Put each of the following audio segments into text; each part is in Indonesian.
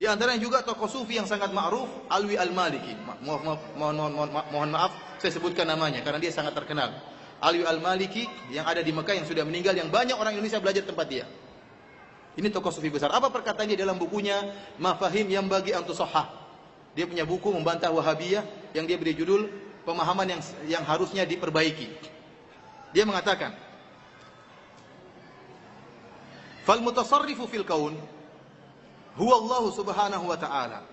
Di antaranya juga tokoh sufi yang sangat ma'ruf, Alwi Al-Maliki. Mohon maaf, saya sebutkan namanya karena dia sangat terkenal. Alwi Al-Maliki yang ada di Mekah, yang sudah meninggal, yang banyak orang Indonesia belajar tempat dia. Ini tokoh sufi besar. Apa perkataannya dalam bukunya Mafahim yang bagi Antusohah? Dia punya buku membantah Wahabiyah yang dia beri judul pemahaman yang harusnya diperbaiki. Dia mengatakan, "Fal mutasarrifu fil kaun huwa Allah subhanahu wa ta'ala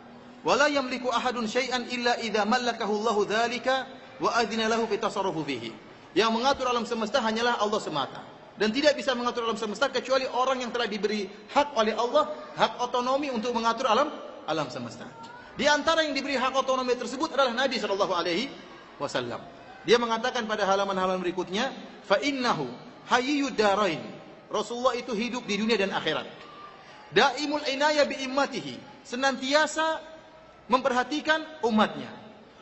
wa la yamliku ahadun syai'an illa idza mallakahu Allah dzalika wa adzina lahu fi tasarrufi fihi." Yang mengatur alam semesta hanyalah Allah semata, dan tidak bisa mengatur alam semesta kecuali orang yang telah diberi hak oleh Allah, hak otonomi untuk mengatur alam semesta. Di antara yang diberi hak otonomi tersebut adalah Nabi sallallahu alaihi wasallam. Dia mengatakan pada halaman-halaman berikutnya, fa innahu hayyud darain. Rasulullah itu hidup di dunia dan akhirat. Daimul inaya bi immatihi, senantiasa memperhatikan umatnya.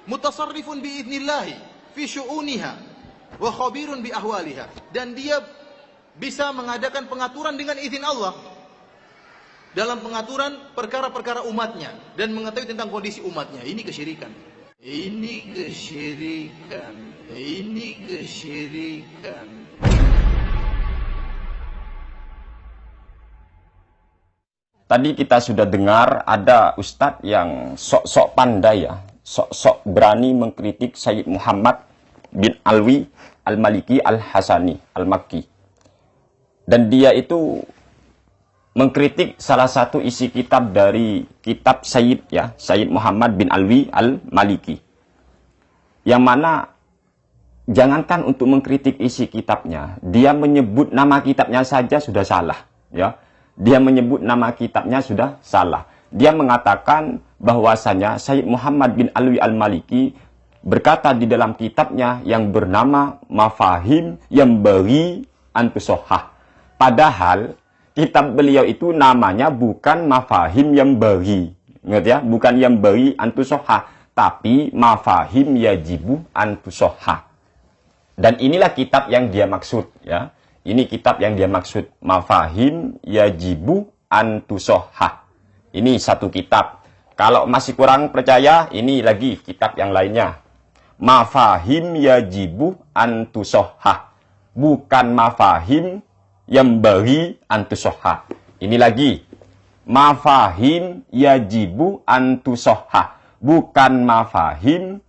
Mutasarrifun bi idnillahi fi syu'uniha wa khabirun bi ahwaliha, dan dia bisa mengadakan pengaturan dengan izin Allah dalam pengaturan perkara-perkara umatnya dan mengetahui tentang kondisi umatnya. Ini kesyirikan. Ini kesyirikan. Ini kesyirikan. Tadi kita sudah dengar ada ustadz yang sok-sok pandai ya, sok-sok berani mengkritik Sayyid Muhammad bin Alwi Al-Maliki Al-Hasani Al-Makki. Dan dia itu mengkritik salah satu isi kitab dari kitab Sayyid ya, Sayyid Muhammad bin Alwi Al-Maliki. Yang mana jangankan untuk mengkritik isi kitabnya, dia menyebut nama kitabnya saja sudah salah ya. Dia menyebut nama kitabnya sudah salah. Dia mengatakan bahwasanya Sayyid Muhammad bin Alwi Al-Maliki berkata di dalam kitabnya yang bernama Mafahim yang bagi Antusohah. Padahal kitab beliau itu namanya bukan Mafahim yang bagi, ingat ya, bukan yang bagi Antusohah, tapi Mafahim yajibu Antusohah. Dan inilah kitab yang dia maksud ya. Ini kitab yang dia maksud, Mafahim yajibu Antusohah. Ini satu kitab. Kalau masih kurang percaya, ini lagi kitab yang lainnya. Mafahim yajibu Antusohah, bukan Mafahim yang bagi Antusohah. Ini lagi, Mafahim yajibu Antusohah, bukan Mafahim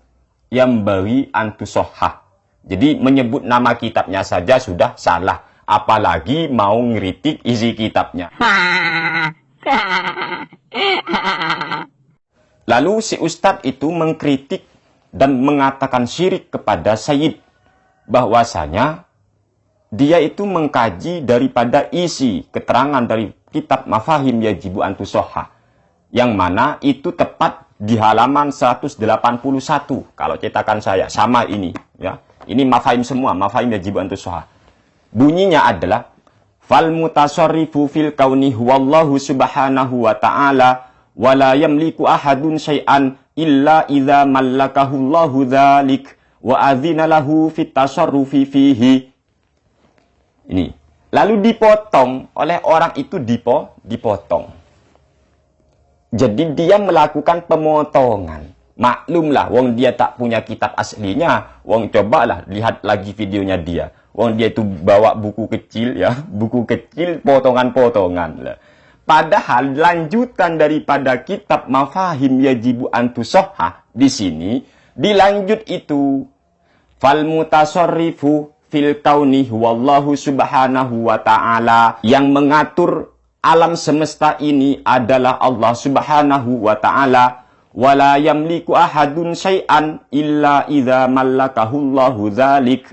yang bagi Antusohah. Jadi menyebut nama kitabnya saja sudah salah, apalagi mau ngeritik isi kitabnya. Lalu si ustadz itu mengkritik dan mengatakan syirik kepada Sayyid, bahwasanya dia itu mengkaji daripada isi keterangan dari kitab Mafahim yajibu Antusohah, yang mana itu tepat di halaman 181 kalau cetakan saya, sama ini ya. Ini Mafahim semua, Mafahim yajibu Antusohah. Bunyinya adalah fal mutasarrifu fil kauni huwallahu subhanahu wa ta'ala wa la yamliku ahadun syai'an illa idza mallakahu Allahu dzalik wa adzina lahu fit tasarrufi fihi. Ini lalu dipotong oleh orang itu, dipotong. Jadi dia melakukan pemotongan. Maklumlah, wong dia tak punya kitab aslinya. Wong cobalah lihat lagi videonya dia. Wong dia itu bawa buku kecil ya, buku kecil potongan-potongan. Padahal lanjutan daripada kitab Mafahim yajibu Antusohah di sini dilanjut itu fal mutasarrifu fil kauni huwallahu subhanahu wa ta'ala, yang mengatur alam semesta ini adalah Allah subhanahu wa ta'ala. Wala yamliku ahadun syai'an illa idza mallakahu Allahu dzalik,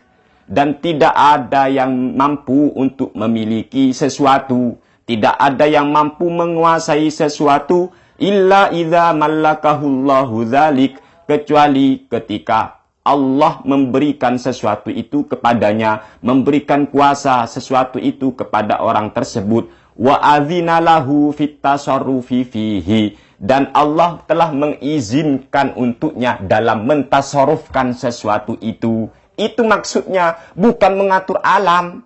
dan tidak ada yang mampu untuk memiliki sesuatu, tidak ada yang mampu menguasai sesuatu illa idza mallakahu Allahu dzalik, kecuali ketika Allah memberikan sesuatu itu kepadanya, memberikan kuasa sesuatu itu kepada orang tersebut. Wa adzina lahu fit tasarrufi fihi, dan Allah telah mengizinkan untuknya dalam mentasarufkan sesuatu itu. Itu maksudnya, bukan mengatur alam.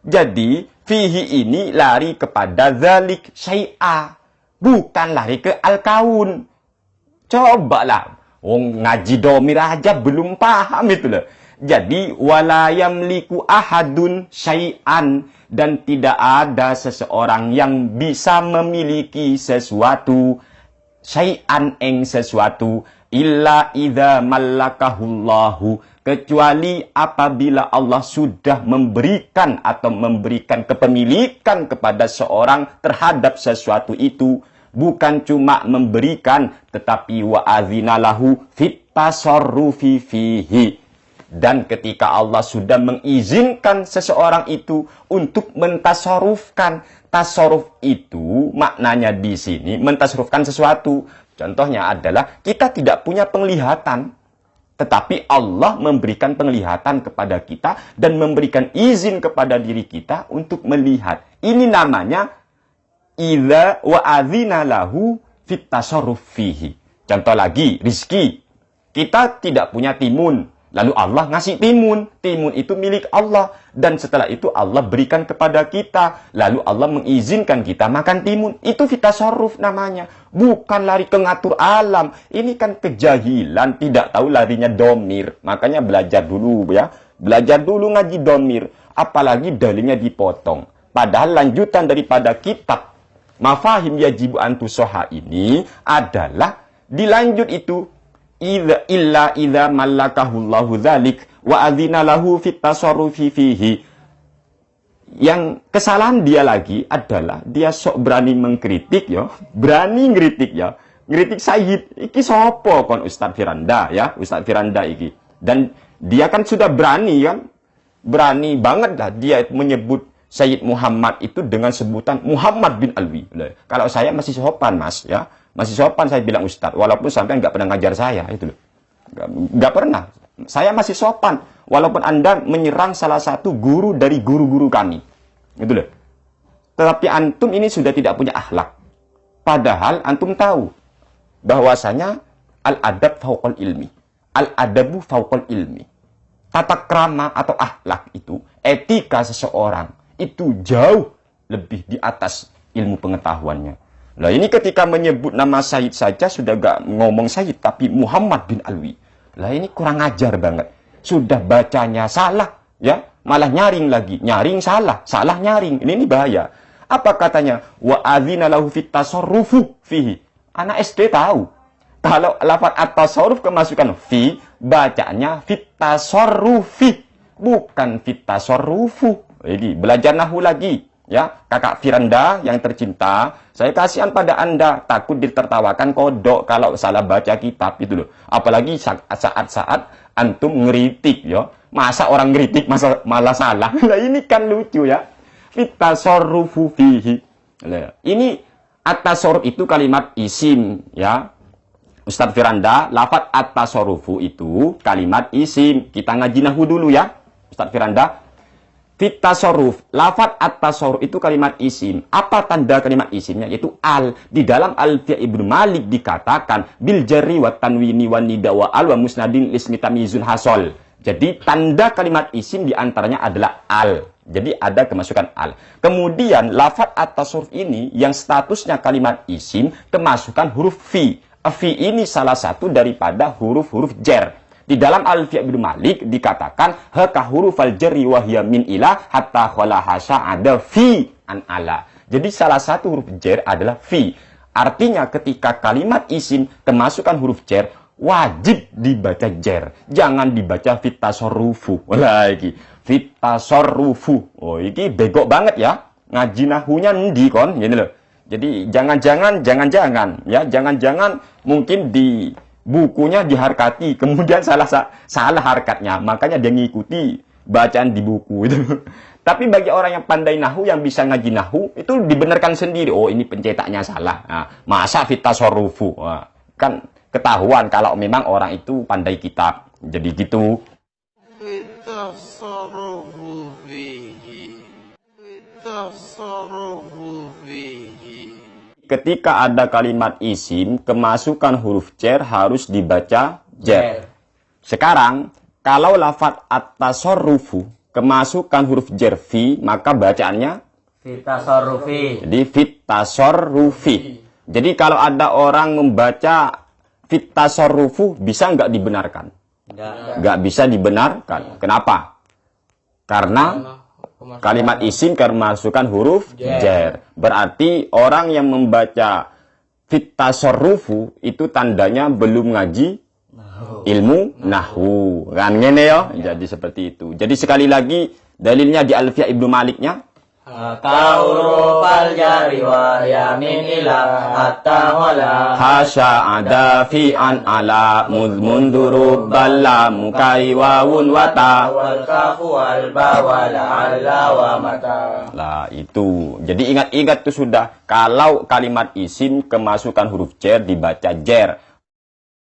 Jadi fihi ini lari kepada dzalik syai'a, bukan lari ke al-kaun. Cobalah, ngaji domir aja belum paham itu loh. Jadi wala yamliku ahadun syai'an, dan tidak ada seseorang yang bisa memiliki sesuatu, syai'an ing sesuatu, illa idza mallakahullahu, kecuali apabila Allah sudah memberikan atau memberikan kepemilikan kepada seorang terhadap sesuatu itu. Bukan cuma memberikan, tetapi wa adzina lahu fit tasarrufi fihi. Dan ketika Allah sudah mengizinkan seseorang itu untuk mentasarufkan, tasaruf itu maknanya di sini mentasarufkan sesuatu. Contohnya adalah kita tidak punya penglihatan, tetapi Allah memberikan penglihatan kepada kita dan memberikan izin kepada diri kita untuk melihat. Ini namanya idza wa adzina lahu fit tasarruf fihi. Contoh lagi, rizki. Kita tidak punya timun, lalu Allah ngasih timun. Timun itu milik Allah. Dan setelah itu Allah berikan kepada kita. Lalu Allah mengizinkan kita makan timun. Itu fitasarruf namanya. Bukan lari ke ngatur alam. Ini kan kejahilan. Tidak tahu larinya domir. Makanya belajar dulu ya. Belajar dulu ngaji domir. Apalagi dalilnya dipotong. Padahal lanjutan daripada kitab Mafahim Yajibu Antusoha ini adalah dilanjut itu. Illa idza mallakahullahu dzalik wa adzina lahu fit tasarrufi fihi. Yang kesalahan dia lagi adalah dia sok berani mengkritik ya, berani ngritik ya. Ngritik Sayyid iki sapa kon Ustaz Firanda ya, Ustaz Firanda iki. Dan dia kan sudah berani kan? Berani banget lah dia menyebut Sayyid Muhammad itu dengan sebutan Muhammad bin Alwi. Kalau saya masih sopan Mas ya. Masih sopan saya bilang Ustaz, walaupun sampai nggak pernah ngajar saya, itu loh. Nggak pernah. Saya masih sopan, walaupun Anda menyerang salah satu guru dari guru-guru kami. Itu loh. Tetapi antum ini sudah tidak punya akhlak. Padahal antum tahu bahwasanya al-adab fauqal ilmi. Al-adabu fauqal ilmi. Tata krama atau akhlak itu, etika seseorang, itu jauh lebih di atas ilmu pengetahuannya. Nah ini ketika menyebut nama Sayyid saja sudah gak ngomong Sayyid, tapi Muhammad bin Alwi. Lah ini kurang ajar banget. Sudah bacanya salah, ya malah nyaring lagi. Nyaring salah, salah nyaring. Ini bahaya. Apa katanya? Wa adzina lahu fit tasarrufu fihi. Anak SD tahu. Kalau lafaz at-tasarruf kemasukan fi, bacanya fit tasarrufi, bukan fit tasarrufu. Jadi belajar nahwu lagi. Ya, kakak Firanda yang tercinta, saya kasihan pada Anda, takut ditertawakan kodok kalau salah baca kitab itu loh. Apalagi saat-saat antum ngeritik ya. Masa orang ngeritik malah salah. Nah, ini kan lucu ya. Fitasarrufu fihi. Ini at-tasarruf itu kalimat isim ya. Ustaz Firanda, lafaz at-tasarrufu itu kalimat isim. Kita ngaji nahwu dulu ya. Ustaz Firanda. Fit tasarruf, lafaz at-tasarruf itu kalimat isim. Apa tanda kalimat isimnya? Yaitu al. Di dalam Alfiya Ibnu Malik dikatakan bil jarri wa tanwini wa nida wa al wa musnadin ismi tamyizun hasol. Jadi tanda kalimat isim diantaranya adalah al. Jadi ada kemasukan al. Kemudian lafaz at-tasarruf ini yang statusnya kalimat isim kemasukan huruf fi. Fi ini salah satu daripada huruf-huruf jar. Di dalam Alfiya Ibnu Malik dikatakan haka hurufal jarri wa hiya min ila hatta khala hasya ada fi an ala. Jadi salah satu huruf jar adalah fi. Artinya ketika kalimat isim kemasukan huruf jar wajib dibaca jar. Jangan dibaca fit tasarrufu. Lagi fit tasarrufu. Oh, ini bego banget ya. Ngaji nahwunya endi kon ngene lho. Jadi jangan-jangan ya, jangan-jangan mungkin di bukunya diharkati, kemudian salah harkatnya, makanya dia ngikuti bacaan di buku itu. Tapi bagi orang yang pandai nahwu, yang bisa ngaji nahwu, itu dibenarkan sendiri. Oh, ini pencetaknya salah. Nah, masa fitasarrufu? Nah, kan ketahuan kalau memang orang itu pandai kitab. Jadi gitu. Fitasarrufu fihi. Fitasarrufu fihi. Ketika ada kalimat isim, kemasukan huruf jar harus dibaca jar. Sekarang, kalau lafaz at-tasarrufu kemasukan huruf jar fi, maka bacaannya fitasarrufi. Jadi fitasarrufi. Jadi kalau ada orang membaca fit tasarrufu bisa nggak dibenarkan? Nggak bisa dibenarkan. Kenapa? Karena kalimat isim kemasukan huruf jar. Berarti orang yang membaca fit tasarrufu itu tandanya belum ngaji ilmu nahwu. Kan ngene ya? Jadi seperti itu. Jadi sekali lagi dalilnya di Alfiyah Ibnu Maliknya. Hatta hurufal jari wa yamin ila hatta wala Hasya ada fi an ala mundurub balla mukai wawun wata. wal kafu wal ba wal alla wa mata. Lah itu. Jadi ingat-ingat itu sudah. Kalau kalimat isim kemasukan huruf jar dibaca jar.